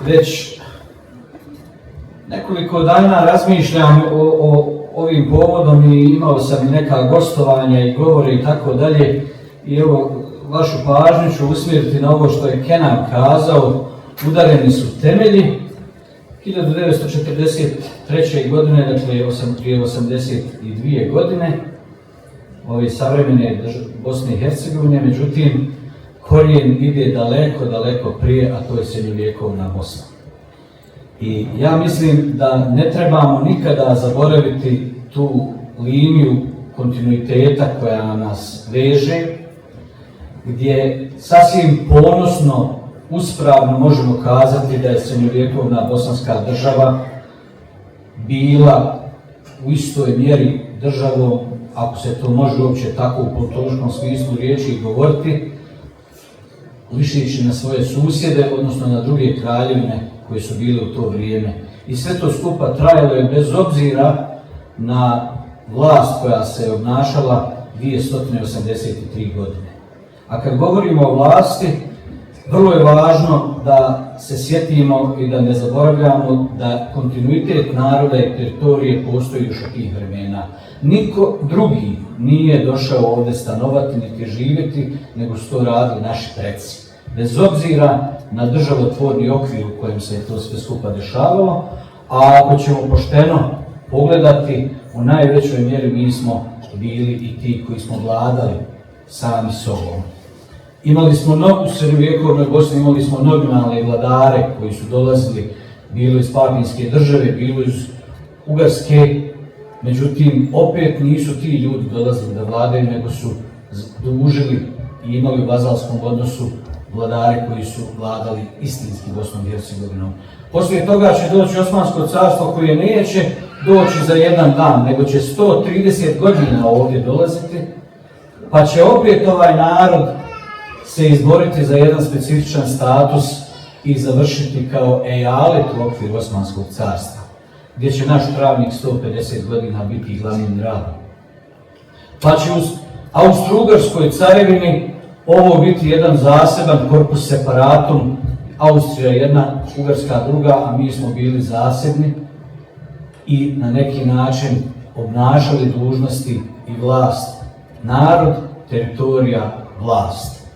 već nekoliko dana razmišljam o ovim povodom i imao sam i neka gostovanja i govore i tako dalje. I evo, vašu pažnju ću usmjeriti na ovo što je Kenan kazao, udareni su temelji. 1943. godine, dakle prije 82 godine, ove savremene Bosne i Hercegovine, međutim, korijen ide daleko, daleko prije, a to je srednjovjekovna Bosna. I ja mislim da ne trebamo nikada zaboraviti tu liniju kontinuiteta koja nas veže, gdje sasvim ponosno, uspravno možemo kazati da je srednjovjekovna bosanska država bila u istoj mjeri državom, ako se to može uopće tako u politološkom smislu riječi govoriti, lišići na svoje susjede, odnosno na druge kraljevine koje su bile u to vrijeme. I sve to skupa trajalo je bez obzira na vlast koja se obnašala 283 godine. A kad govorimo o vlasti, vrlo je važno da se sjetimo i da ne zaboravljamo da kontinuitet naroda i teritorije postoji još od tih vremena. Niko drugi nije došao ovdje stanovati niti živjeti, nego su to radili naši preci. Bez obzira na državotvorni okvir u kojem se to sve skupa dešavalo, a ako ćemo pošteno pogledati, u najvećoj mjeri mi smo bili i ti koji smo vladali sami sobom. Imali smo u srednjovjekovnoj Bosni, imali smo nominalne vladare koji su dolazili bilo iz Papinske države, bilo iz Ugarske, međutim opet nisu ti ljudi dolazili da vladaju, nego su dužili i imali u vazalskom odnosu vladare koji su vladali istinski Bosnom i Hercegovinom. Poslije toga će doći Osmansko carstvo koje neće doći za jedan dan, nego će 130 godina ovdje dolaziti, pa će opet ovaj narod se izboriti za jedan specifičan status i završiti kao ejalet u okviru Osmanskog carstva, gdje će naš pravnik 150 godina biti glavnim radom. Pa će uz Austro-Ugarskoj carevini ovo biti jedan zaseban korpus separatum, Austrija jedna, Ugarska druga, a mi smo bili zasebni i na neki način obnašali dužnosti i vlast. Narod, teritorija, vlast.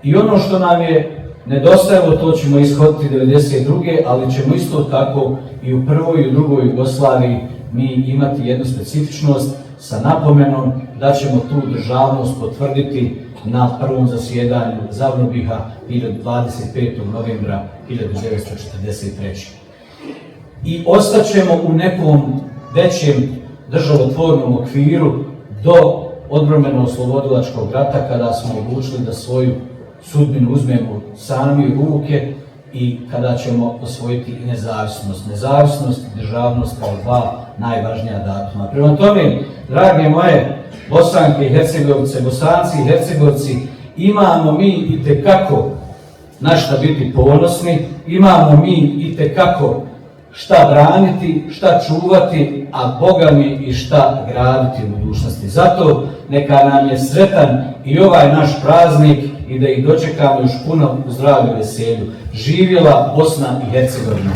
I ono što nam je nedostajalo, to ćemo ishoditi 1992. ali ćemo isto tako i u prvoj i u drugoj Jugoslaviji mi imati jednu specifičnost sa napomenom da ćemo tu državnost potvrditi na prvom zasjedanju Zavnobiha 25. novembra 1943. I ostaćemo u nekom većem državotvornom okviru do odbrambeno-oslobodilačkog rata, kada smo odlučili da svoju sudbinu uzmemo sami u ruke i kada ćemo osvojiti i nezavisnost. Nezavisnost i državnost kao dva najvažnija datuma. Prema tome, drage moje Bosanke i Hercegovice, Bosanci i Hercegovci, imamo mi itekako na šta biti ponosni, imamo mi itekako šta braniti, šta čuvati, a Boga mi i šta graditi u budućnosti. Zato neka nam je sretan i ovaj naš praznik i da ih dočekamo još puno u zdravlju i veselju. Živjela Bosna i Hercegovina!